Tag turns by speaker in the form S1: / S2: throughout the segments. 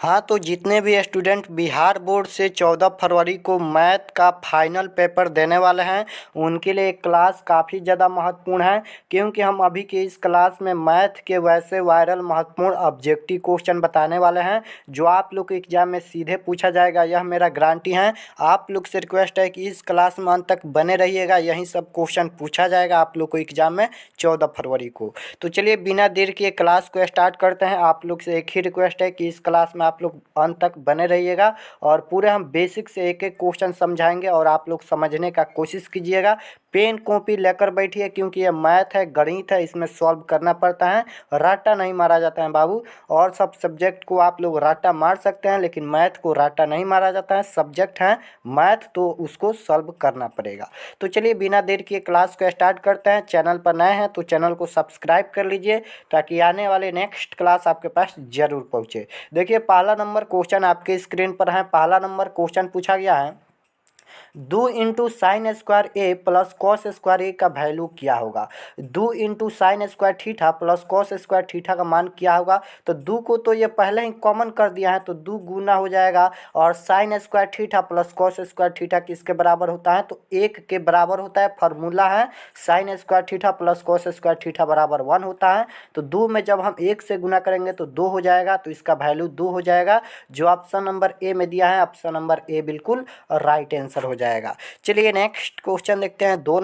S1: हाँ, तो जितने भी स्टूडेंट बिहार बोर्ड से 14 फरवरी को मैथ का फाइनल पेपर देने वाले हैं, उनके लिए क्लास काफ़ी ज़्यादा महत्वपूर्ण है, क्योंकि हम अभी की इस क्लास में मैथ के वैसे वायरल महत्वपूर्ण ऑब्जेक्टिव क्वेश्चन बताने वाले हैं जो आप लोग के एग्जाम में सीधे पूछा जाएगा। यह मेरा गारंटी है। आप लोग से रिक्वेस्ट है कि इस क्लास में अंत तक बने रहिएगा, यही सब क्वेश्चन पूछा जाएगा आप लोग को एग्जाम में 14 फरवरी को। तो चलिए बिना देर किए क्लास को स्टार्ट करते हैं। आप लोग से एक ही रिक्वेस्ट है कि इस क्लास में आप लोग अंत तक बने रहिएगा और पूरे हम बेसिक से एक एक क्वेश्चन समझाएंगे और आप लोग समझने का कोशिश कीजिएगा। पेन कॉपी लेकर बैठिए, क्योंकि ये मैथ है, गणित है, इसमें सॉल्व करना पड़ता है, राटा नहीं मारा जाता है बाबू। और सब सब्जेक्ट को आप लोग राटा मार सकते हैं, लेकिन मैथ को राटा नहीं मारा जाता है। सब्जेक्ट है मैथ, तो उसको सॉल्व करना पड़ेगा। तो चलिए बिना देर किए क्लास को स्टार्ट करते हैं। चैनल पर नए हैं तो चैनल को सब्सक्राइब कर लीजिए, ताकि आने वाले नेक्स्ट क्लास आपके पास ज़रूर पहुँचे। देखिए पहला नंबर क्वेश्चन आपके स्क्रीन पर है। पहला नंबर क्वेश्चन पूछा गया है, 2 × sin² A plus cos² A का वैल्यू क्या होगा। 2 × sin² theta plus cos² theta का मान क्या होगा। तो 2 को तो ये पहले ही कॉमन कर दिया है, तो 2 गुना हो जाएगा। और sin² theta plus cos² theta किसके बराबर होता है, तो 1 के बराबर होता है। फार्मूला है sin² theta plus cos² theta बराबर 1 होता है। तो 2 में जब हम 1 से गुना करेंगे तो 2 हो जाएगा, तो इसका वैल्यू 2 हो जाएगा, जो ऑप्शन नंबर ए में दिया है। ऑप्शन नंबर ए बिल्कुल राइट आंसर हो जाएगा। चलिए नेक्स्ट क्वेश्चन देखते हैं। 2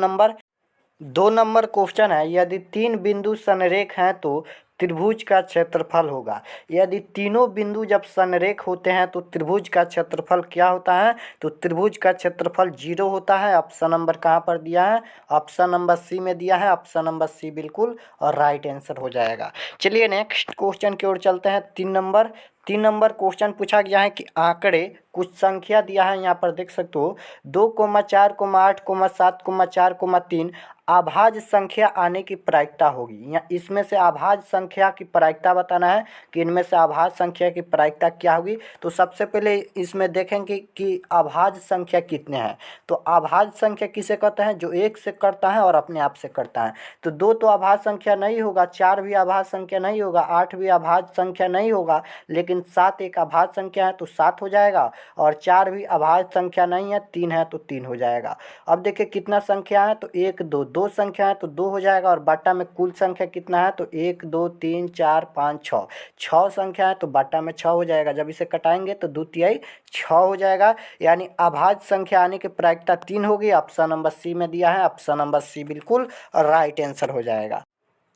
S1: नंबर क्वेश्चन है, यदि 3 बिंदु संरेख हैं तो त्रिभुज का क्षेत्रफल होगा। यदि तीनों बिंदु जब संरेख होते हैं तो त्रिभुज का क्षेत्रफल क्या होता है, तो त्रिभुज का क्षेत्रफल 0 होता है। ऑप्शन नंबर कहाँ पर दिया है, ऑप्शन नंबर सी में दिया है। ऑप्शन नंबर सी बिल्कुल राइट आंसर हो जाएगा। चलिए नेक्स्ट क्वेश्चन की ओर चलते हैं। 3 नंबर क्वेश्चन पूछा गया है कि आंकड़े कुछ संख्या दिया है, यहाँ पर देख सकते हो 2,4,8,7,4,3 अभाज्य संख्या आने की प्रायिकता होगी। या इसमें से अभाज्य संख्या की प्रायिकता बताना है कि इनमें से अभाज्य संख्या की प्रायिकता क्या होगी। तो सबसे पहले इसमें देखेंगे कि अभाज्य संख्या कितने हैं। तो अभाज्य संख्या किसे कहते हैं, जो एक से करता है और अपने आप से करता है। तो 2 तो अभाज्य संख्या नहीं होगा, 4 भी अभाज्य संख्या नहीं होगा, 8 भी अभाज्य संख्या नहीं होगा, लेकिन 7 एक अभाज्य संख्या है तो 7 हो जाएगा। और 4 भी अभाज्य संख्या नहीं है, 3 है तो 3 हो जाएगा। अब देखिए कितना संख्या है, तो 1 2 2 संख्या है तो 2 हो जाएगा। और बाटा में कुल संख्या कितना है, तो 1 2 3 4 5 6 6 संख्या है तो बाटा में 6 हो जाएगा। जब इसे कटाएंगे तो 2 तिहाई 6 हो जाएगा। यानी अभाज्य संख्या आने की प्रायिकता 3 होगी। ऑप्शन नंबर सी में दिया है। ऑप्शन नंबर सी बिल्कुल राइट आंसर हो जाएगा।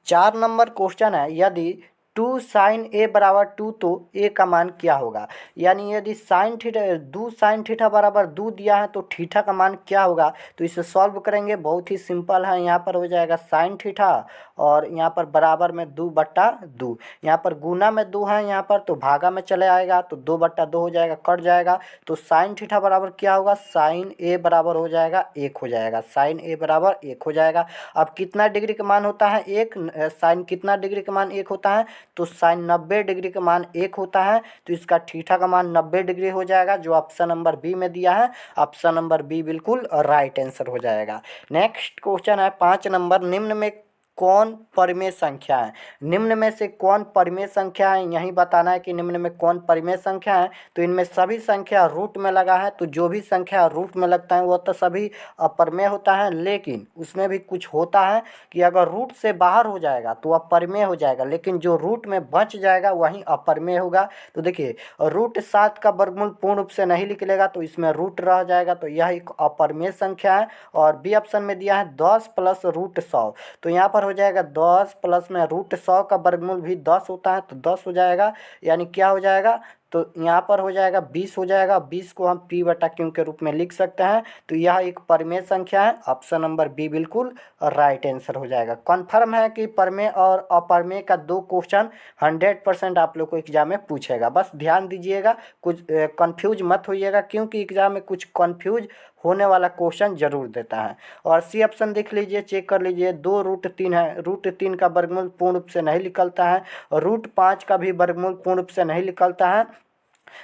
S1: 4 नंबर क्वेश्चन है, यदि 2 sin A बराबर 2 तो A का मान क्या होगा। यानी यदि साइन थीटा 2 sin θ बराबर 2 दिया है तो थीटा का मान क्या होगा। तो इसे सॉल्व करेंगे, बहुत ही सिंपल है। यहाँ पर हो जाएगा sin θ और यहाँ पर बराबर में 2/2। यहाँ पर गुना में 2 है, यहाँ पर तो भागा में चले आएगा तो 2/2 हो जाएगा, कट जाएगा। तो sin θ बराबर क्या होगा, sin A बराबर हो जाएगा 1 हो जाएगा। sin A बराबर 1 हो जाएगा। अब कितना डिग्री का मान होता है, 1 साइन कितना डिग्री का मान 1 होता है, तो साइन 90 डिग्री का मान 1 होता है। तो इसका थीटा का मान 90 डिग्री हो जाएगा, जो ऑप्शन नंबर बी में दिया है। ऑप्शन नंबर बी बिल्कुल राइट आंसर हो जाएगा। नेक्स्ट क्वेश्चन है 5 नंबर, निम्न में कौन परिमेय संख्या है। निम्न में से कौन परिमेय संख्या है, यही बताना है कि निम्न में कौन परिमेय संख्या है। तो इनमें सभी संख्या रूट में लगा है, तो जो भी संख्या रूट में लगता है वो तो सभी अपरिमेय होता है। लेकिन उसमें भी कुछ होता है कि अगर रूट से बाहर हो जाएगा तो अपरिमेय हो जाएगा, लेकिन जो रूट में बच जाएगा वही अपरिमेय होगा। तो देखिए √7 का वर्गमूल पूर्ण रूप से नहीं निकलेगा, तो इसमें रूट रह जाएगा, तो यह एक अपरिमेय संख्या है। और बी ऑप्शन में दिया है 10 प्लस √100, तो यहाँ पर हो जाएगा 10 प्लस में √100 का वर्गमूल भी 10 होता है, तो 10 हो जाएगा। यानी क्या हो जाएगा, तो यहाँ पर हो जाएगा 20 हो जाएगा। 20 को हम p/q के रूप में लिख सकते हैं। तो यह एक परिमेय संख्या है। ऑप्शन नंबर बी बिल्कुल राइट आंसर हो जाएगा। कन्फर्म है कि परिमेय और अपरिमेय का 2 क्वेश्चन 100% आप लोग को एग्जाम में पूछेगा। बस ध्यान दीजिएगा, कुछ कंफ्यूज मत होइएगा, क्योंकि एग्जाम में कुछ कंफ्यूज होने वाला क्वेश्चन जरूर देता है। और सी ऑप्शन देख लीजिए, चेक कर लीजिए, 2√3 है, √3 का वर्गमूल पूर्ण रूप से नहीं निकलता है, √5 का भी वर्गमूल पूर्ण रूप से नहीं निकलता है।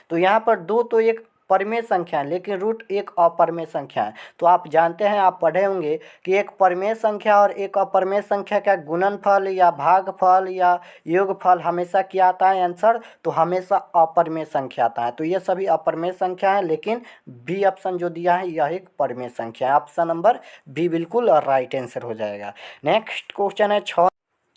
S1: तो यहाँ पर 2 तो एक परिमेय संख्या है, लेकिन रूट एक अपरिमेय संख्या है। तो आप जानते हैं, आप पढ़े होंगे कि एक परिमेय संख्या और एक अपरिमेय संख्या का गुणनफल या भागफल या योगफल हमेशा क्या आता है आंसर, तो हमेशा अपरिमेय संख्या आता है। तो ये सभी अपरिमेय संख्या है, लेकिन बी ऑप्शन जो दिया है यह एक परिमेय संख्या है। ऑप्शन नंबर बी बिल्कुल राइट आंसर हो जाएगा। नेक्स्ट क्वेश्चन है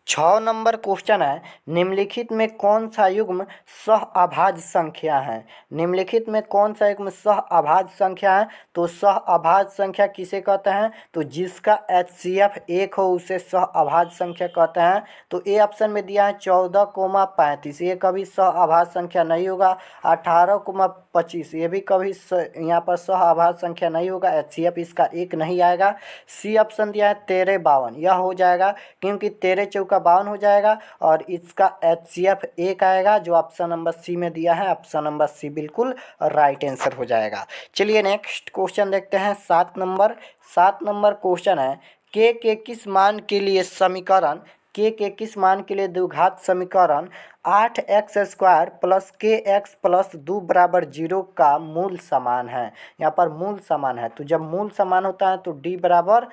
S1: 6 नंबर क्वेश्चन है, निम्नलिखित में कौन सा युग्म सहअभाज्य संख्या है। निम्नलिखित में कौन सा युग्म सहअभाज्य संख्या है, तो सहअभाज्य संख्या किसे कहते हैं, तो जिसका HCF 1 हो उसे सहअभाज्य संख्या कहते हैं। तो ए ऑप्शन में दिया है 14,35, ये कभी सहअभाज्य संख्या नहीं होगा। 18,25 ये भी कभी यहाँ पर सहअभाज्य संख्या नहीं होगा, HCF इसका 1 नहीं आएगा। सी ऑप्शन दिया है 13,52, यह हो जाएगा क्योंकि 13 चौका 52 हो जाएगा और इसका HCF 1 आएगा, जो ऑप्शन नंबर सी में दिया है। ऑप्शन नंबर सी बिल्कुल राइट आंसर हो जाएगा। चलिए नेक्स्ट क्वेश्चन देखते हैं 7 नंबर क्वेश्चन है, के किस मान के लिए समीकरण के किस मान के लिए द्विघात समीकरण 8x² प्लस kx प्लस 2 बराबर 0 का मूल समान है। यहाँ पर मूल समान है, तो जब मूल समान होता है तो d बराबर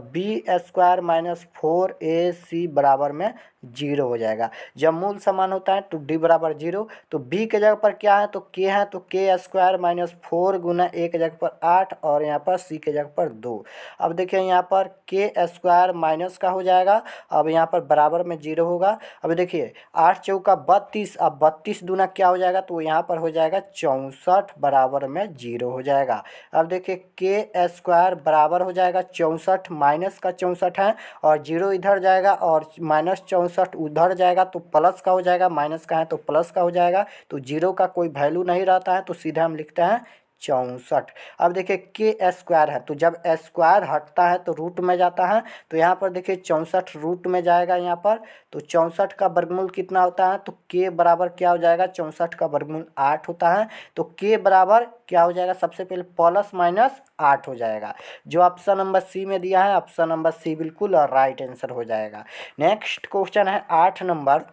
S1: b² माइनस 4ac बराबर में 0 हो जाएगा। जब मूल समान होता है तो d बराबर 0, तो b के जगह पर क्या है, तो k है, तो k² माइनस 4 गुना a के जगह पर 8 और यहाँ पर c के जगह पर 2। अब देखिए यहाँ पर k² माइनस का हो जाएगा, अब यहाँ पर बराबर में 0 होगा। अब देखिए 8 चौका 32, अब 32 दूना क्या हो जाएगा, तो यहाँ पर हो जाएगा 64 बराबर में 0 हो जाएगा। अब देखिए k² बराबर हो जाएगा 64 माइनस का 64 है और 0 इधर जाएगा और माइनस 64 उधर जाएगा तो प्लस का हो जाएगा, माइनस का है तो प्लस का हो जाएगा। तो 0 का कोई वैल्यू नहीं रहता है, तो सीधे हम लिखते हैं 64। अब देखिए k² है, तो जब स्क्वायर हटता है तो रूट में जाता है, तो यहाँ पर देखिए 64 रूट में जाएगा यहाँ पर, तो 64 का वर्गमूल कितना होता है, तो k बराबर क्या हो जाएगा, 64 का वर्गमूल 8 होता है। तो k बराबर क्या हो जाएगा, सबसे पहले प्लस माइनस 8 हो जाएगा, जो ऑप्शन नंबर सी में दिया है। ऑप्शन नंबर सी बिल्कुल राइट आंसर हो जाएगा। नेक्स्ट क्वेश्चन है 8 नंबर,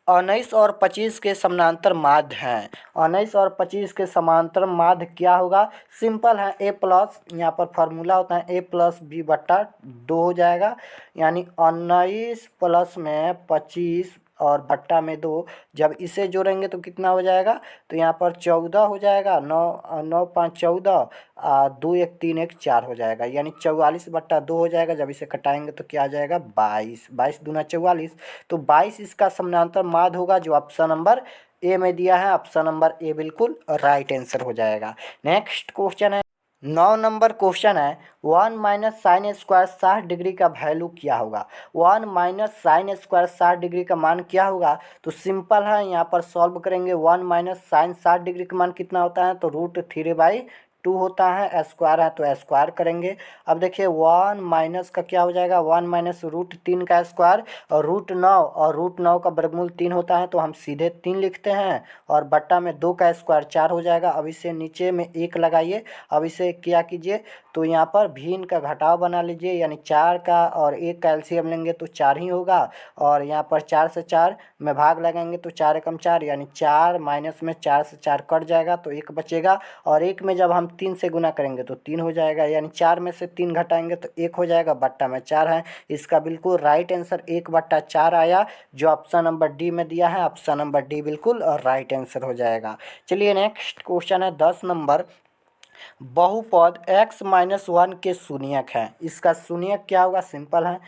S1: 19 और 25 के समानांतर माध्य हैं। 19 और 25 के समांतर माध्य क्या होगा, सिंपल है, a प्लस, यहाँ पर फार्मूला होता है a प्लस बी बट्टा 2 हो जाएगा, यानी 19 प्लस में 25 और बट्टा में 2, जब इसे जोड़ेंगे तो कितना हो जाएगा, तो यहाँ पर 14 हो जाएगा, 9 9 5 14, 2 1 3 1 4 हो जाएगा, यानी 44/2 हो जाएगा। जब इसे कटाएंगे तो क्या आ जाएगा, 22, 22 दूना 44, तो 22 इसका समानांतर माध्य होगा, जो ऑप्शन नंबर ए में दिया है। ऑप्शन नंबर ए बिल्कुल राइट आंसर हो जाएगा। नेक्स्ट क्वेश्चन है 9 नंबर क्वेश्चन है, 1 माइनस साइन स्क्वायर 60 डिग्री का वैल्यू क्या होगा। 1 माइनस साइन स्क्वायर 60 डिग्री का मान क्या होगा, तो सिंपल है, यहाँ पर सॉल्व करेंगे। 1 माइनस साइन 60 डिग्री का मान कितना होता है, तो √3/2 होता है, स्क्वायर है तो स्क्वायर करेंगे। अब देखिए 1 माइनस का क्या हो जाएगा, 1 माइनस √3 का स्क्वायर और √9, और √9 का वर्गमूल 3 होता है, तो हम सीधे 3 लिखते हैं और बट्टा में 2 का स्क्वायर 4 हो जाएगा। अब इसे नीचे में 1 लगाइए, अब इसे क्या कीजिए, तो यहाँ पर भिन्न का घटाव बना लीजिए, यानी 4 का और 1 का एलसीएम लेंगे तो 4 ही होगा, और यहाँ पर 4 से 4 में भाग लगाएंगे तो 4 एकम 4, यानी 4 माइनस में 4 से 4 कट जाएगा तो 1 बचेगा, और 1 में जब हम 3 से गुना करेंगे तो 3 हो जाएगा, यानी 4 में से 3 घटाएंगे तो 1 हो जाएगा, बट्टा में 4 है। इसका बिल्कुल राइट आंसर 1/4 आया, जो ऑप्शन नंबर डी में दिया है। ऑप्शन नंबर डी बिल्कुल राइट आंसर हो जाएगा। चलिए नेक्स्ट क्वेश्चन है 10 नंबर, बहुपद x-1 के शून्यक है। इसका शून्यक क्या होगा, सिंपल है,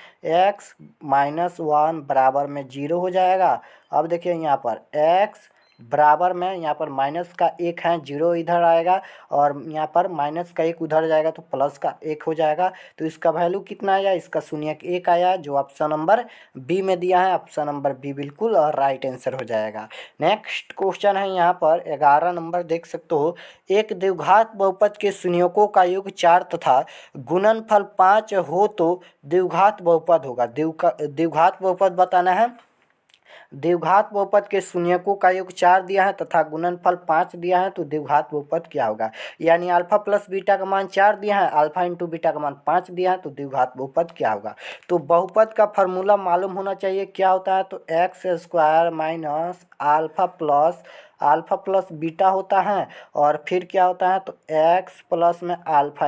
S1: x-1 बराबर में 0 हो जाएगा। अब देखिए यहाँ पर x बराबर में, यहाँ पर माइनस का 1 है, 0 इधर आएगा और यहाँ पर माइनस का 1 उधर जाएगा तो प्लस का 1 हो जाएगा। तो इसका वैल्यू कितना आया, इसका शून्यक 1 आया, जो ऑप्शन नंबर बी में दिया है। ऑप्शन नंबर बी बिल्कुल राइट आंसर हो जाएगा। नेक्स्ट क्वेश्चन है यहाँ पर 11 नंबर, देख सकते हो, एक द्विघात बहुपद के शून्यकों का योग 4 तथा गुणनफल 5 हो तो द्विघात बहुपद होगा। द्विघात बहुपद बताना है। द्विघात बहुपद के शून्यकों का योग 4 दिया है तथा गुणनफल 5 दिया है, तो द्विघात बहुपद क्या होगा, यानी अल्फा प्लस बीटा का मान 4 दिया है, अल्फा इंटू बीटा का मान 5 दिया है, तो द्विघात बहुपद क्या होगा। तो बहुपद का फार्मूला मालूम होना चाहिए, क्या होता है, तो x² minus alpha plus alpha plus beta होता है और फिर क्या होता है तो एक्स प्लस में अल्फ़ा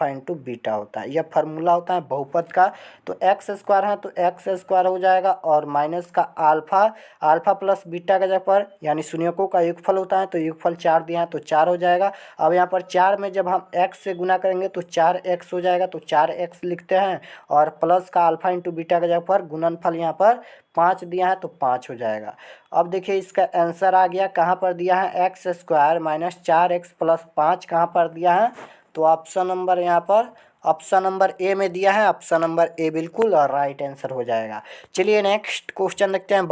S1: इंटू बीटा होता है। यह फार्मूला होता है बहुपद का। तो एक्स स्क्वायर है तो एक्स स्क्वायर हो जाएगा और माइनस का अल्फ़ा प्लस बीटा का जगह पर यानी शून्यकों का योगफल होता है तो योगफल 4 दिया है तो 4 हो जाएगा। अब यहाँ पर 4 में जब हम x से गुना करेंगे तो 4x हो जाएगा तो 4x लिखते हैं और प्लस का अल्फ़ा इंटू बीटा का जगह पर गुणनफल यहाँ पर 5 दिया है तो 5 हो जाएगा। अब देखिए इसका आंसर आ गया, कहाँ पर दिया है x square minus 4x plus 5 कहाँ पर दिया है तो ऑप्शन नंबर यहाँ पर ऑप्शन नंबर ए में दिया है। ऑप्शन नंबर ए बिल्कुल और राइट आंसर हो जाएगा। चलिए नेक्स्ट क्वेश्चन देखते हैं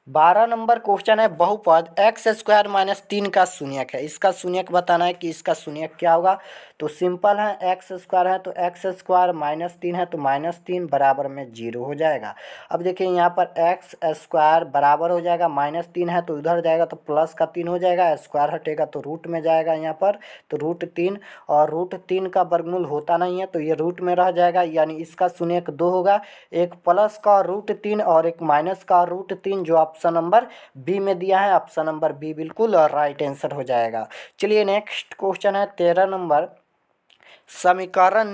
S1: 12 नंबर क्वेश्चन है बहुपद एक्स स्क्वायर माइनस 3 का शून्यक है। इसका शून्यक बताना है कि इसका शून्यक क्या होगा। तो सिंपल है, एक्स स्क्वायर है तो एक्स स्क्वायर माइनस 3 है तो माइनस 3 बराबर में 0 हो जाएगा। अब देखिए यहाँ पर एक्स स्क्वायर बराबर हो जाएगा माइनस 3 है तो उधर जाएगा तो प्लस का 3 हो जाएगा, स्क्वायर हटेगा तो रूट में जाएगा यहाँ पर तो √3 और √3 का वर्गमूल होता नहीं है तो ये रूट में रह जाएगा यानी इसका शून्यक 2 होगा। एक प्लस का √3 और एक माइनस का √3 जो ऑप्शन नंबर बी में दिया है। ऑप्शन नंबर बी बिल्कुल और राइट आंसर हो जाएगा। चलिए नेक्स्ट क्वेश्चन है 13 नंबर समीकरण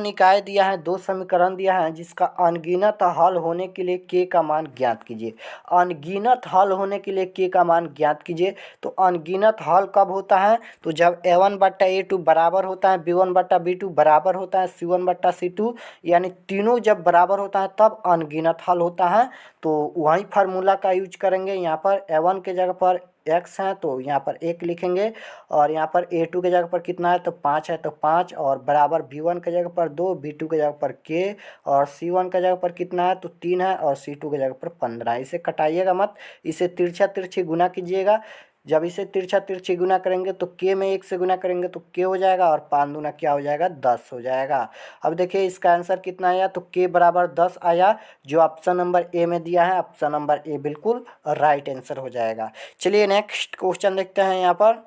S1: निकाय दिया है, दो समीकरण दिया है जिसका अनगिनत हल होने के लिए के का मान ज्ञात कीजिए। अनगिनत हल होने के लिए के का मान ज्ञात कीजिए। तो अनगिनत हल कब होता है तो जब a1/a2 बराबर होता है, b1/b2 बराबर होता है, c1/c2 यानी तीनों जब बराबर होता है तब अनगिनत हल होता है। तो वही फार्मूला का यूज करेंगे। यहाँ पर a1 के जगह पर x है तो यहाँ पर 1 लिखेंगे और यहाँ पर a2 के जगह पर कितना है तो 5 है तो 5 और बराबर b1 के जगह पर 2, b2 के जगह पर k और c1 के जगह पर कितना है तो 3 है और c2 के जगह पर 15। इसे कटाइएगा मत, इसे तिरछा तिरछी गुना कीजिएगा। जब इसे तिरछा तिरछी गुना करेंगे तो k में 1 से गुना करेंगे तो k हो जाएगा और 5 दूना क्या हो जाएगा 10 हो जाएगा। अब देखिए इसका आंसर कितना आया तो k बराबर 10 आया जो ऑप्शन नंबर ए में दिया है। ऑप्शन नंबर ए बिल्कुल राइट आंसर हो जाएगा। चलिए नेक्स्ट क्वेश्चन देखते हैं। यहाँ पर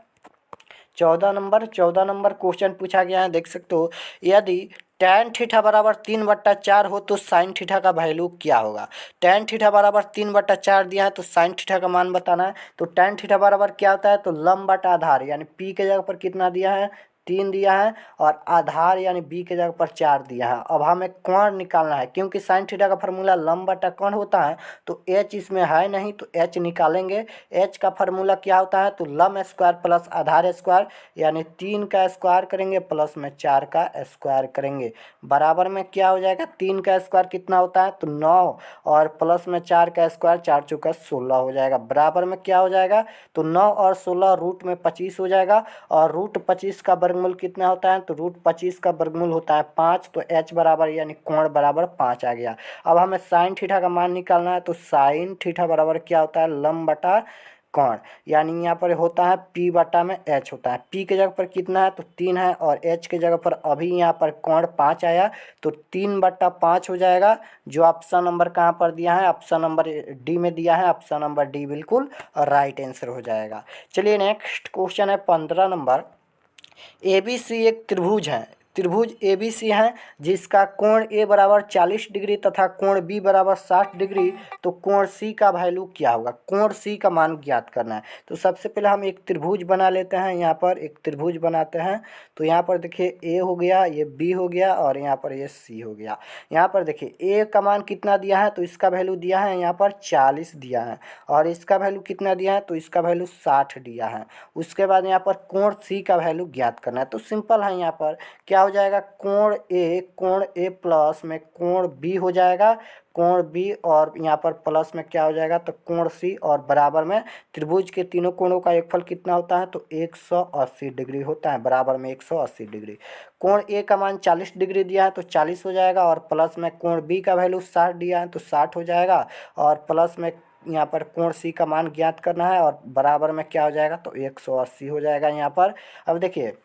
S1: 14 नंबर क्वेश्चन पूछा गया है, देख सकते हो। यदि tan थीटा बराबर 3/4 हो तो sin थीटा का वैल्यू क्या होगा। tan थीटा बराबर 3/4 दिया है तो sin थीटा का मान बताना है। तो tan थीटा बराबर क्या होता है तो लंब बटा आधार यानी p के जगह पर कितना दिया है 3 दिया है और आधार यानी b के जगह पर 4 दिया है। अब हमें कोण निकालना है क्योंकि sin थीटा का फार्मूला लंब बटा कोण होता है तो h इसमें है नहीं तो h निकालेंगे। h का फार्मूला क्या होता है तो लंब स्क्वायर प्लस आधार स्क्वायर यानी 3 का स्क्वायर करेंगे प्लस में 4 का स्क्वायर करेंगे बराबर में क्या हो जाएगा 3 का स्क्वायर कितना होता है तो 9 और प्लस में 4 का स्क्वायर 4 चौका 16 हो जाएगा बराबर में क्या हो जाएगा तो 9 और 16 रूट में 25 हो जाएगा और √25 का वर्गमूल कितना होता है तो √25 का वर्गमूल होता है 5 तो h बराबर यानी कोण बराबर 5 आ गया। अब हमें sin थीटा का मान निकालना है तो sin थीटा बराबर क्या होता है लंब बटा कोण यानी यहाँ पर होता है p बटा में h होता है। p के जगह पर कितना है तो 3 है और h के जगह पर अभी यहाँ पर कोण 5 आया तो 3/5 हो जाएगा जो ऑप्शन नंबर कहाँ पर दिया है ऑप्शन नंबर डी में दिया है। ऑप्शन नंबर डी बिल्कुल राइट आंसर हो जाएगा। चलिए नेक्स्ट क्वेश्चन है 15 नंबर। ABC एक त्रिभुज ABC है जिसका कोण A बराबर 40 डिग्री तथा कोण B बराबर 60 डिग्री। तो कोण C का वैल्यू क्या होगा, कोण C का मान ज्ञात करना है। तो सबसे पहले हम एक त्रिभुज बना लेते हैं। यहाँ पर एक त्रिभुज बनाते हैं तो यहाँ पर देखिए A हो गया, ये B हो गया और यहाँ पर ये C हो गया। यहाँ पर देखिए A का मान कितना दिया है तो इसका वैल्यू दिया है यहाँ पर 40 दिया है और इसका वैल्यू कितना दिया है तो इसका वैल्यू 60 दिया है। उसके बाद यहाँ पर कोण C का वैल्यू ज्ञात करना है। तो सिंपल है, यहाँ पर क्या हो जाएगा कोण A प्लस में कोण B हो जाएगा, कोण B और यहाँ पर प्लस में क्या हो जाएगा तो कोण C और बराबर में त्रिभुज के तीनों कोणों का योगफल कितना होता है तो 180 डिग्री होता है बराबर में 180 डिग्री। कोण A का मान 40 डिग्री दिया है तो 40 हो जाएगा और प्लस में कोण B का वैल्यू 60 दिया है तो 60 हो जाएगा और प्लस में यहाँ पर कोण C का मान ज्ञात करना है और बराबर में क्या हो जाएगा तो 180 हो जाएगा यहाँ पर। अब देखिए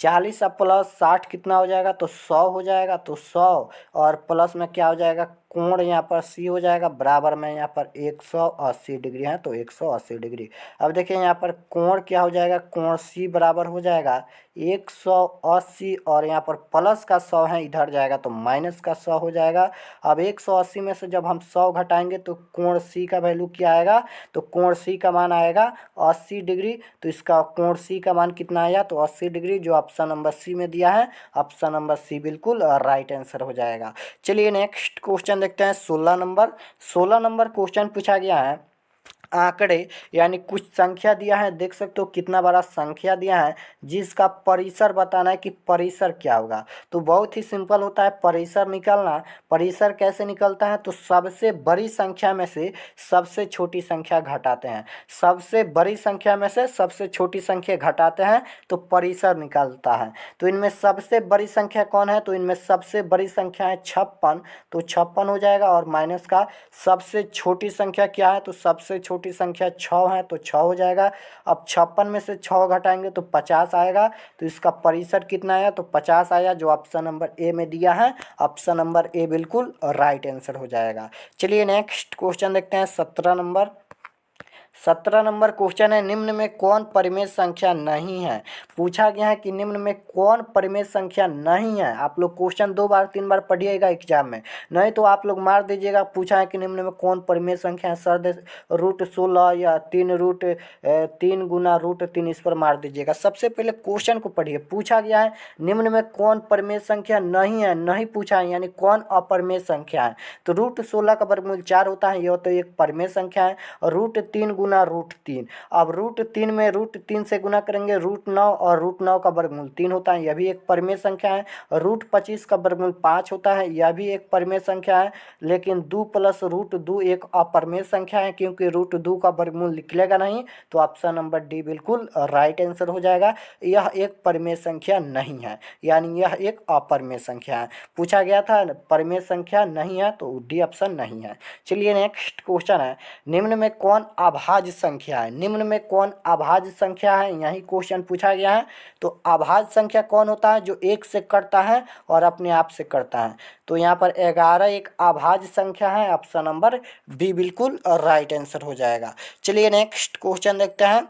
S1: 40 अब प्लस 60 कितना हो जाएगा तो 100 हो जाएगा तो 100 और प्लस में क्या हो जाएगा कोण यहाँ पर सी हो जाएगा बराबर में यहाँ पर 180 डिग्री है, तो 180 डिग्री। अब देखिए यहाँ पर कोण क्या हो जाएगा, कोण सी बराबर हो जाएगा 180 और यहाँ पर प्लस का 100 है, इधर जाएगा तो माइनस का 100 हो जाएगा। अब 180 में से जब हम 100 घटाएंगे तो कोण सी का वैल्यू क्या आएगा, तो कोण सी का मान आएगा 80 डिग्री। तो इसका कोण सी का मान कितना आया, तो 80 डिग्री, जो ऑप्शन नंबर सी में दिया है। ऑप्शन नंबर सी बिल्कुल राइट आंसर हो जाएगा। चलिए नेक्स्ट क्वेश्चन देखते हैं 16 नंबर क्वेश्चन पूछा गया है। आंकड़े यानी कुछ संख्या दिया है, देख सकते हो कितना बड़ा संख्या दिया है, जिसका परिसर बताना है कि परिसर क्या होगा। तो बहुत ही सिंपल होता है परिसर निकालना। परिसर कैसे निकलता है, तो सबसे बड़ी संख्या में से सबसे छोटी संख्या घटाते हैं, सबसे बड़ी संख्या में से सबसे छोटी संख्या घटाते हैं तो परिसर निकलता है। तो इनमें सबसे बड़ी संख्या कौन है, तो इनमें सबसे बड़ी संख्या है 56, तो 56 हो जाएगा। और माइनस का सबसे छोटी संख्या क्या है, तो सबसे छोटी संख्या 6 है, तो 6 हो जाएगा। अब 56 में से 6 घटाएंगे तो 50 आएगा। तो इसका परिसर कितना आया, तो 50 आया, जो ऑप्शन नंबर ए में दिया है। ऑप्शन नंबर ए बिल्कुल राइट आंसर हो जाएगा। चलिए नेक्स्ट क्वेश्चन देखते हैं 17 नंबर क्वेश्चन है, निम्न में कौन परिमेय संख्या नहीं है। पूछा गया है कि निम्न में कौन परिमेय संख्या नहीं है। आप लोग क्वेश्चन 2 बार 3 बार पढ़िएगा एग्जाम में, नहीं तो आप लोग मार दीजिएगा। पूछा है कि निम्न में कौन परिमेय संख्या है, सर दे √16 या 3 गुना √3, इस पर मार दीजिएगा। सबसे पहले क्वेश्चन को पढ़िए। पूछा गया है निम्न में कौन परिमेय संख्या नहीं है, नहीं पूछा है, यानी कौन अपरिमेय संख्या है। तो √16 का वर्गमूल 4 होता है, यह तो एक परिमेय संख्या है। और √3 गुना √3, अब √3 में √3 से गुना करेंगे √9, और √9 का वर्गमूल 3 होता है, यह भी एक परिमेय संख्या है। √25 का वर्गमूल 5 होता है, यह भी एक परिमेय संख्या है। लेकिन 2 + √2 एक अपरिमेय संख्या है, क्योंकि √2 का वर्गमूल निकलेगा नहीं। तो ऑप्शन नंबर डी बिल्कुल राइट आंसर हो जाएगा। यह एक परिमेय संख्या नहीं है, यानी यह एक अपरिमेय संख्या है। पूछा गया था परिमेय संख्या नहीं है, तो डी ऑप्शन नहीं है। चलिए नेक्स्ट क्वेश्चन है, निम्न में कौन अभाज्य संख्या है। निम्न में कौन अभाज्य संख्या है, यही क्वेश्चन पूछा गया है। तो अभाज्य संख्या कौन होता है, जो 1 से कटता है और अपने आप से कटता है। तो यहाँ पर 11 एक अभाज्य संख्या है। ऑप्शन नंबर बी बिल्कुल राइट आंसर हो जाएगा। चलिए नेक्स्ट क्वेश्चन देखते हैं।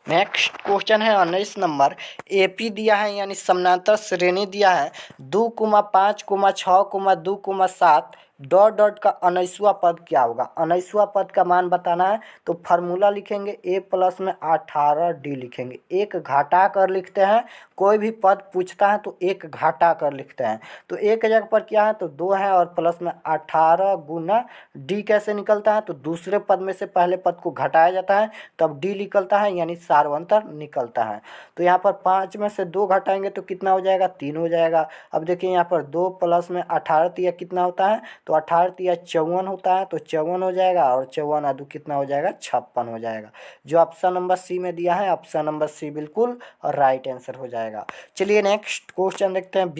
S1: नेक्स्ट क्वेश्चन है 19 नंबर, एपी दिया है यानी समानांतर श्रेणी दिया है, 2, 5, 6, 2, 7 डॉट डॉट का 19वां पद क्या होगा। 19वां पद का मान बताना है। तो फार्मूला लिखेंगे a प्लस में 18d लिखेंगे, एक घटा कर लिखते हैं। कोई भी पद पूछता है तो एक घटा कर लिखते हैं। तो एक जगह पर क्या है, तो 2 है, और प्लस में 18 गुना d कैसे निकलता है, तो दूसरे पद में से पहले पद को घटाया जाता है तब d निकलता है, यानी सार्वंतर निकलता है। तो यहाँ पर 5 में से 2 घटाएंगे तो कितना हो जाएगा, 3 हो जाएगा। अब देखिए यहाँ पर 2 प्लस में 18 तिया कितना होता है, तो 18 तिया 54 होता है, तो 54 हो जाएगा, और 54 2 कितना हो जाएगा, 56 हो जाएगा। जो ऑप्शन नंबर सी में दिया है, ऑप्शन नंबर सी बिल्कुल राइट आंसर हो जाएगा। चलिए नेक्स्ट क्वेश्चन देखते हैं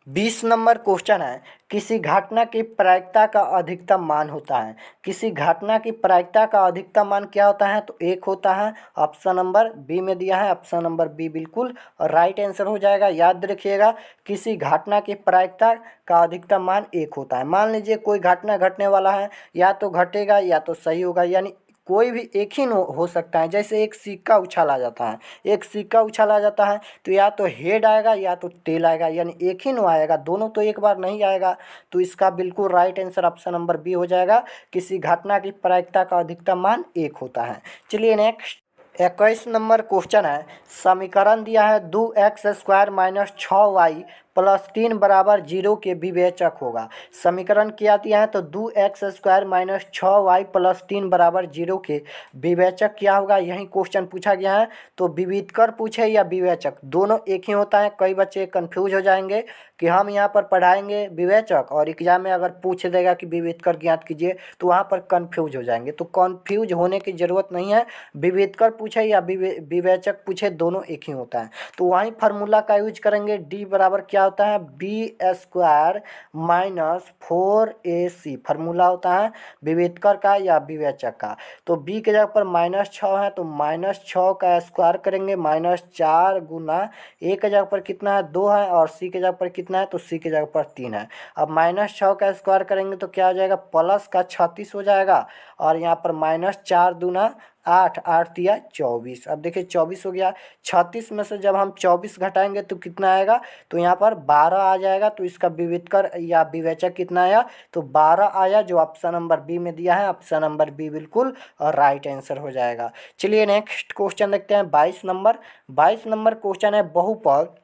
S1: 20 नंबर क्वेश्चन है, किसी घटना की प्रायिकता का अधिकतम मान होता है। किसी घटना की प्रायिकता का अधिकतम मान क्या होता है, तो 1 होता है। ऑप्शन नंबर बी में दिया है, ऑप्शन नंबर बी बिल्कुल राइट आंसर हो जाएगा। याद रखिएगा, किसी घटना की प्रायिकता का अधिकतम मान 1 होता है। मान लीजिए कोई घटना घटने वाला है, या तो घटेगा या तो सही होगा, यानी कोई भी एक ही हो सकता है। जैसे एक सिक्का उछाला जाता है, एक सिक्का उछाला जाता है तो या तो हेड आएगा या तो टेल आएगा, यानी एक ही नो आएगा, दोनों तो एक बार नहीं आएगा। तो इसका बिल्कुल right answer option number B हो जाएगा। किसी घटना की प्रायिकता का अधिकतम मान 1 होता है। चलिए नेक्स्ट 21 नंबर क्वेश्चन है, समीकरण दिया है 2x² - 6y + 3 = 0 के विवेचक होगा। समीकरण क्या दिया है, तो 2x² - 6y + 3 = 0 के विवेचक क्या होगा, यही क्वेश्चन पूछा गया है। तो विविधकर पूछे या विवेचक, दोनों एक ही होता है। कई बच्चे कंफ्यूज हो जाएंगे कि हम यहाँ पर पढ़ाएंगे विवेचक और एग्जाम में अगर पूछ देगा कि विविधकर ज्ञात कीजिए, तो वहाँ पर कंफ्यूज हो जाएंगे। तो कंफ्यूज होने की ज़रूरत नहीं है, विविधकर पूछे या विवेचक पूछे, दोनों एक ही होता है। तो वहीं फार्मूला का यूज करेंगे, डी बराबर क्या क्या होता है, b² माइनस 4ac फार्मूला होता है विभेदकर का या विवेचक का। तो b के जगह पर -6 है तो -6 का स्क्वायर करेंगे, -4 गुना a के जगह पर कितना है 2 है और c के जगह पर कितना है तो c के जगह पर 3 है। अब -6 का स्क्वायर करेंगे तो क्या हो जाएगा, प्लस का 36 हो जाएगा और यहाँ पर -4 दूना 8, 8 तिया 24। अब देखिए 24 हो गया, 36 में से जब हम 24 घटाएंगे तो कितना आएगा, तो यहाँ पर 12 आ जाएगा। तो इसका विविधकर या विवेचक कितना आया, तो 12 आया, जो ऑप्शन नंबर बी में दिया है। ऑप्शन नंबर बी बिल्कुल राइट आंसर हो जाएगा। चलिए नेक्स्ट क्वेश्चन देखते हैं 22 नंबर क्वेश्चन है बहुपद।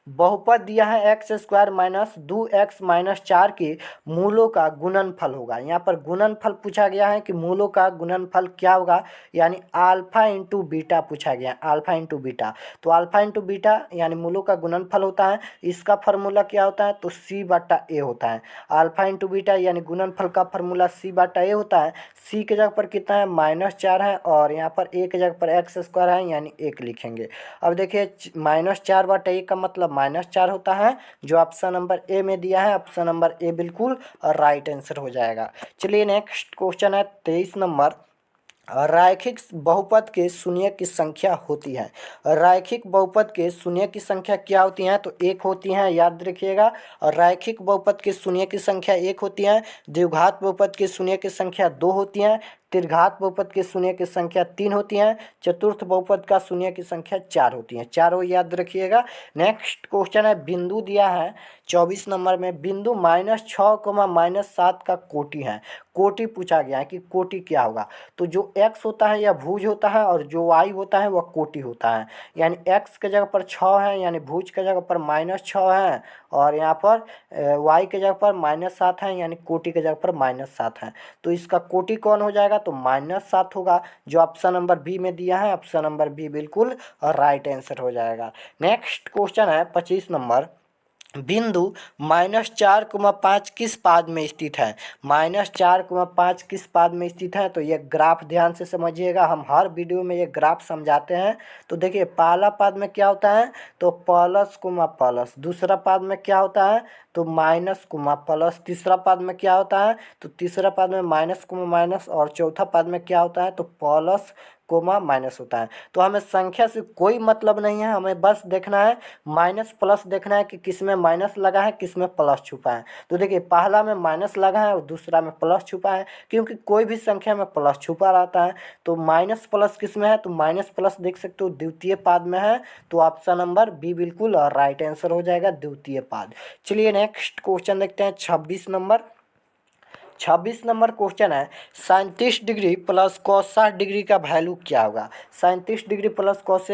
S1: बहुपद दिया है x² माइनस 2x माइनस 4 के मूलों का गुणनफल होगा। यहाँ पर गुणनफल पूछा गया है कि मूलों का गुणनफल क्या होगा, यानी अल्फा इंटू बीटा पूछा गया है, अल्फा इंटू बीटा। तो अल्फा इंटू बीटा यानी मूलों का गुणनफल होता है। इसका फार्मूला क्या होता है, तो c/a होता है। अल्फा इंटू बीटा यानी गुणनफल का फार्मूला c/a होता है। c के जगह पर कितना है, -4 है और यहाँ पर a के जगह पर x² है यानी 1 लिखेंगे। अब देखिए -4/a का मतलब -4 होता है, जो ऑप्शन नंबर ए में दिया है। ऑप्शन नंबर ए बिल्कुल राइट आंसर हो जाएगा। चलिए नेक्स्ट क्वेश्चन है 23 नंबर। रैखिक बहुपद के शून्य की संख्या होती है। रैखिक बहुपद के शून्य की संख्या क्या होती है, तो 1 होती है, याद रखिएगा। और रैखिक बहुपद के शून्य की संख्या 1 होती है। द्विघात बहुपद के शून्य की संख्या 2 होती है। त्रिघात बहुपद के शून्य की संख्या 3 होती है। चतुर्थ बहुपद का शून्य की संख्या 4 होती है। चारों याद रखिएगा। नेक्स्ट क्वेश्चन है, बिंदु दिया है 24 नंबर में, बिंदु -6, -7 का कोटि है। कोटि पूछा गया है कि कोटि क्या होगा, तो जो x होता है यह भुज होता है और जो y होता है वह कोटि होता है। यानी x के जगह पर 6 है यानी भुज के जगह पर -6 है और यहाँ पर y के जगह पर -7 है यानी कोटि के जगह पर -7 है। तो इसका कोटि कौन हो जाएगा, तो -7 होगा, जो ऑप्शन नंबर बी में दिया है। ऑप्शन नंबर बी बिल्कुल राइट आंसर हो जाएगा। नेक्स्ट क्वेश्चन है 25 नंबर। बिंदु -4, 5 किस पाद में स्थित है। -4, 5 किस पाद में स्थित है, तो ये ग्राफ ध्यान से समझिएगा। हम हर वीडियो में ये ग्राफ समझाते हैं। तो देखिए पहला पाद में क्या होता है, तो प्लस, प्लस। दूसरा पाद में क्या होता है, तो माइनस, प्लस। तीसरा पाद में क्या होता है, तो तीसरा पाद में माइनस, माइनस। और चौथा पाद में क्या होता है, तो प्लस, माइनस होता है। तो हमें संख्या से कोई मतलब नहीं है, हमें बस देखना है माइनस प्लस देखना है कि किस में माइनस लगा है किस में प्लस छुपा है। तो देखिए पहला में माइनस लगा है और दूसरा में प्लस छुपा है, क्योंकि कोई भी संख्या में प्लस छुपा रहता है। तो माइनस प्लस किस में है, तो माइनस प्लस देख सकते हो द्वितीय पाद में है। तो ऑप्शन नंबर बी बिल्कुल राइट आंसर हो जाएगा, द्वितीय पाद। चलिए नेक्स्ट क्वेश्चन देखते हैं 26 नंबर। 26 नंबर क्वेश्चन है, 37 डिग्री प्लस कॉस 60 डिग्री का वैल्यू क्या होगा। 37 डिग्री प्लस कॉस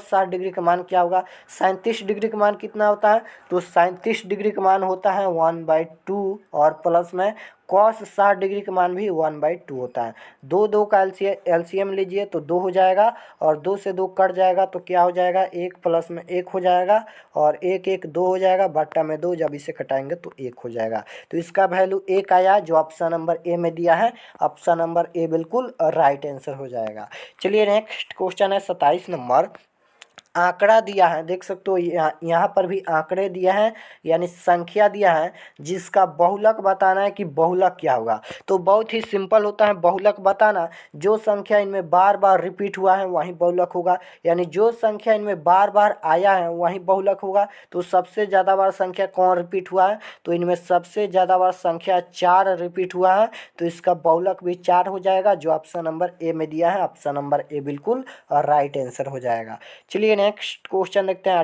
S1: 60 डिग्री का मान क्या होगा। 37 डिग्री का मान कितना होता है, तो 37 डिग्री का मान होता है 1/2 और प्लस में कॉस 60 डिग्री का मान भी 1/2 होता है। 2 का एलसीएम लीजिए तो 2 हो जाएगा और 2 से 2 कट जाएगा तो क्या हो जाएगा, 1 प्लस में 1 हो जाएगा और 1 1 2 हो जाएगा, बट्टा में 2, जब इसे कटाएंगे तो 1 हो जाएगा। तो इसका वैल्यू 1 आया, जो ऑप्शन नंबर ए में दिया है। ऑप्शन नंबर ए बिल्कुल राइट आंसर हो जाएगा। चलिए नेक्स्ट क्वेश्चन है 27 नंबर। आंकड़ा दिया है, देख सकते हो यहाँ पर भी आंकड़े दिया है, यानी संख्या दिया है जिसका बहुलक बताना है कि बहुलक क्या होगा। तो बहुत ही सिंपल होता है बहुलक बताना। जो संख्या इनमें बार बार रिपीट हुआ है वही बहुलक होगा, यानी जो संख्या इनमें बार बार आया है वही बहुलक होगा। तो सबसे ज़्यादा बार संख्या कौन रिपीट हुआ है, तो इनमें सबसे ज़्यादा बार संख्या 4 रिपीट हुआ है। तो इसका बहुलक भी 4 हो जाएगा, जो ऑप्शन नंबर ए में दिया है। ऑप्शन नंबर ए बिल्कुल राइट आंसर हो जाएगा। चलिए नेक्स्ट क्वेश्चन देखते हैं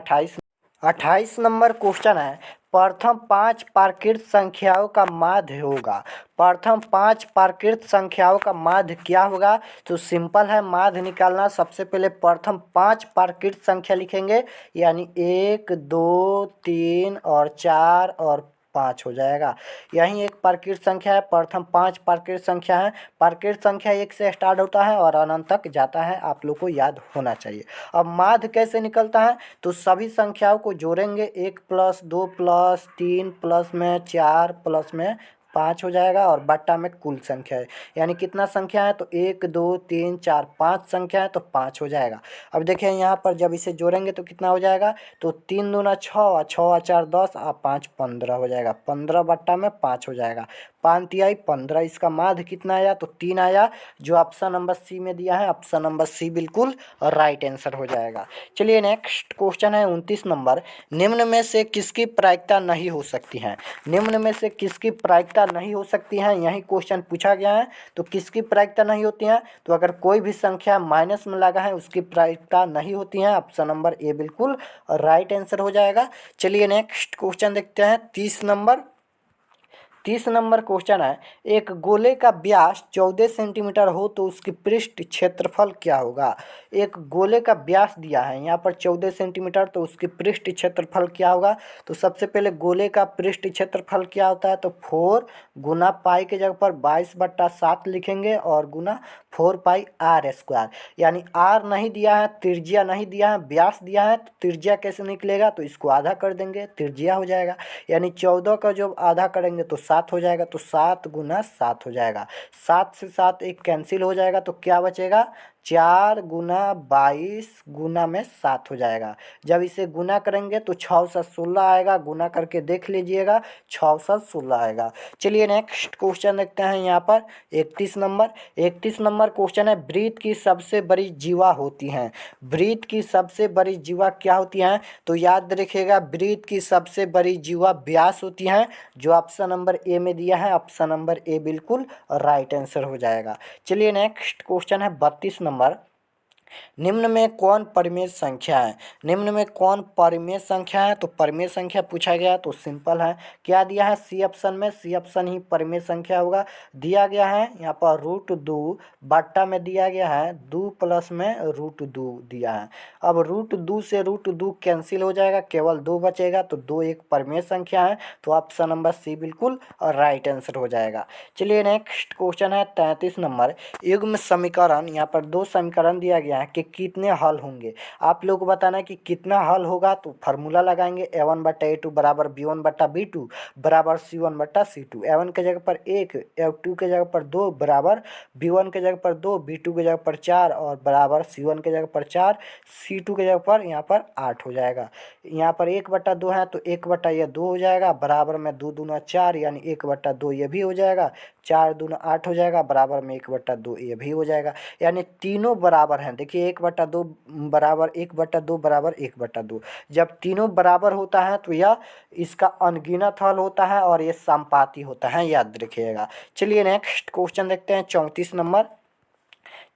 S1: 28 नंबर क्वेश्चन है, प्रथम 5 प्राकृत संख्याओं का माध्य होगा। प्रथम 5 प्राकृत संख्याओं का माध्य क्या होगा, तो सिंपल है माध्य निकालना। सबसे पहले प्रथम 5 प्राकृत संख्या लिखेंगे, यानी 1 2 3 और 4 और 5 हो जाएगा। यही एक प्राकृत संख्या है, प्रथम 5 प्राकृत संख्या है। प्राकृत संख्या 1 से स्टार्ट होता है और अनंत तक जाता है, आप लोग को याद होना चाहिए। अब माध्य कैसे निकलता है, तो सभी संख्याओं को जोड़ेंगे, 1 प्लस 2 प्लस 3 प्लस में 4 प्लस में 5 हो जाएगा और बट्टा में कुल संख्या है, यानी कितना संख्या है तो 1 2 3 4 5 संख्या है तो 5 हो जाएगा। अब देखिए यहाँ पर जब इसे जोड़ेंगे तो कितना हो जाएगा, तो 3 दूना 6 और 6 और 4 10 और 5 15 हो जाएगा। 15 बट्टा में 5 हो जाएगा। 5 तिहाई 15, इसका माध्य कितना आया तो 3 आया, जो ऑप्शन नंबर सी में दिया है। ऑप्शन नंबर सी बिल्कुल राइट आंसर हो जाएगा। चलिए नेक्स्ट क्वेश्चन है 29 नंबर। निम्न में से किसकी प्रायिकता नहीं हो सकती है? निम्न में से किसकी प्रायिकता नहीं हो सकती है, यही क्वेश्चन पूछा गया है। तो किसकी प्रायिकता नहीं होती है, तो अगर कोई भी संख्या माइनस में लगा है उसकी प्रायिकता नहीं होती है। ऑप्शन नंबर ए बिल्कुल राइट आंसर हो जाएगा। चलिए नेक्स्ट क्वेश्चन देखते हैं 30 नंबर। 30 नंबर क्वेश्चन है, एक गोले का व्यास 14 सेंटीमीटर हो तो उसकी पृष्ठ क्षेत्रफल क्या होगा? एक गोले का व्यास दिया है यहाँ पर 14 सेंटीमीटर, तो उसकी पृष्ठ क्षेत्रफल क्या होगा? तो सबसे पहले गोले का पृष्ठ क्षेत्रफल क्या होता है, तो 4 गुना पाई के जगह पर 22/7 लिखेंगे और गुना 4 पाई आर स्क्वायर, यानी आर नहीं दिया है, त्रिज्या नहीं दिया है, व्यास दिया है, तो त्रिज्या कैसे निकलेगा, तो इसको आधा कर देंगे, त्रिज्या हो जाएगा। यानी 14 का जो आधा करेंगे तो 7 हो जाएगा, तो 7 गुना 7 हो जाएगा। 7 से 7 एक कैंसिल हो जाएगा, तो क्या बचेगा, 4 गुना 22 गुना में 7 हो जाएगा। जब इसे गुना करेंगे तो 6 से 16 आएगा, गुना करके देख लीजिएगा, 6 से 16 आएगा। चलिए नेक्स्ट क्वेश्चन देखते हैं यहाँ पर 31 नंबर। 31 नंबर क्वेश्चन है, वृत्त की सबसे बड़ी जीवा होती हैं। वृत्त की सबसे बड़ी जीवा क्या होती हैं, तो याद रखिएगा वृत्त की सबसे बड़ी जीवा व्यास होती हैं, जो ऑप्शन नंबर ए में दिया है। ऑप्शन नंबर ए बिल्कुल राइट आंसर हो जाएगा। चलिए नेक्स्ट क्वेश्चन है 32 नंबर। निम्न में कौन परिमेय संख्या है? निम्न में कौन परिमेय संख्या है, तो परिमेय संख्या पूछा गया तो सिंपल है। क्या दिया है सी ऑप्शन में, सी ऑप्शन ही परिमेय संख्या होगा। दिया गया है यहाँ पर √2 बट्टा में दिया गया है 2 प्लस में √2 दिया है। अब √2 से √2 कैंसिल हो जाएगा, केवल 2 बचेगा, तो 2 एक परिमेय संख्या है, तो ऑप्शन नंबर सी बिल्कुल राइट आंसर हो जाएगा। चलिए नेक्स्ट क्वेश्चन है 33 नंबर। युग्म समीकरण, यहाँ पर 2 समीकरण दिया गया है कि कितने हल होंगे। आप लोग को बताना है कि कितना हल होगा, तो फार्मूला लगाएंगे a1/a2 बराबर b1/b2 बराबर c1/c2। a1 के जगह पर 1, a2 के जगह पर 2 बराबर b1 के जगह पर 2, b2 के जगह पर 4 और बराबर c1 के जगह पर 4, c2 के जगह पर यहाँ पर 8 हो जाएगा। यहाँ पर 1/2 है तो 1 ये 2 हो जाएगा, बराबर में 2 दूना 4 यानी 1/2 ये भी हो जाएगा, 4 दूना 8 हो जाएगा, बराबर में 1/2 ये भी हो जाएगा। यानी तीनों बराबर हैं। देखिए 1/2 बराबर 1/2 बराबर 1/2। जब तीनों बराबर होता है तो यह इसका अनगिनत हल होता है और ये समपाती होता है, याद रखिएगा। चलिए नेक्स्ट क्वेश्चन देखते हैं 34 नंबर।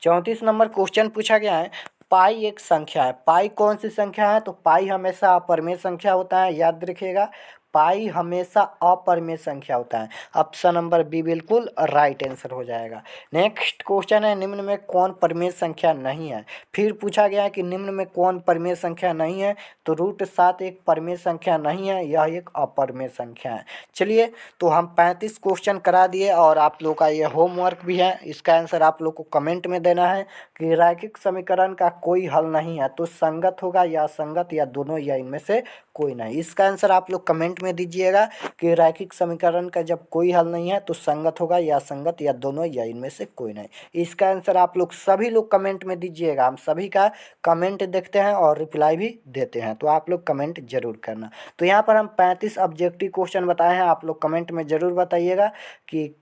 S1: 34 नंबर क्वेश्चन पूछा गया है, पाई एक संख्या है। पाई कौन सी संख्या है, तो पाई हमेशा अपरिमेय संख्या होता है, याद रखिएगा। पाई हमेशा अपरिमेय संख्या होता है। ऑप्शन नंबर बी बिल्कुल राइट आंसर हो जाएगा। नेक्स्ट क्वेश्चन है, निम्न में कौन परिमेय संख्या नहीं है। फिर पूछा गया है कि निम्न में कौन परिमेय संख्या नहीं है, तो √7 एक परिमेय संख्या नहीं है, यह एक अपरिमेय संख्या है। चलिए तो हम 35 क्वेश्चन करा दिए और आप लोग का ये होमवर्क भी है। इसका आंसर आप लोग को कमेंट में देना है कि रैखिक समीकरण का कोई हल नहीं है तो संगत होगा या असंगत या दोनों या इनमें से कोई नहीं। इसका आंसर आप लोग कमेंट में दीजिएगा कि रैखिक समीकरण का जब कोई हल नहीं है तो संगत होगा या असंगत या दोनों या इनमें से कोई नहीं। इसका आंसर आप लोग सभी लोग कमेंट में दीजिएगा। हम सभी का कमेंट देखते हैं और रिप्लाई भी देते हैं, तो आप लोग कमेंट जरूर करना। तो यहाँ पर हम 35 ऑब्जेक्टिव क्वेश्चन बताए हैं, आप लोग कमेंट में ज़रूर बताइएगा कि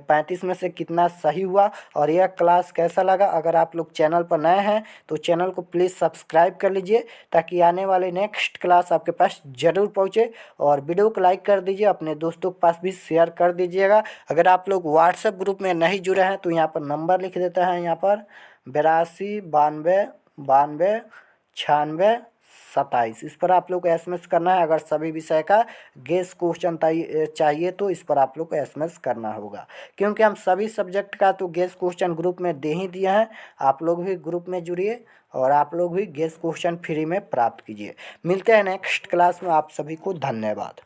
S1: 35 में से कितना सही हुआ और यह क्लास कैसा लगा। अगर आप लोग चैनल पर नए हैं तो चैनल को प्लीज़ सब्सक्राइब कर लीजिए ताकि आने वाले नेक्स्ट क्लास आपके पास ज़रूर पहुँचे। और वीडियो को लाइक कर दीजिए, अपने दोस्तों के पास भी शेयर कर दीजिएगा। अगर आप लोग व्हाट्सएप ग्रुप में नहीं जुड़े हैं तो यहाँ पर नंबर लिख देते हैं, यहाँ पर 82 92 92 96 27। इस पर आप लोग को एसएमएस करना है। अगर सभी विषय का गेस क्वेश्चन चाहिए तो इस पर आप लोग को एसएमएस करना होगा, क्योंकि हम सभी सब्जेक्ट का तो गेस क्वेश्चन ग्रुप में दे ही दिए हैं। आप लोग भी ग्रुप में जुड़िए और आप लोग भी गेस क्वेश्चन फ्री में प्राप्त कीजिए। मिलते हैं नेक्स्ट क्लास में। आप सभी को धन्यवाद।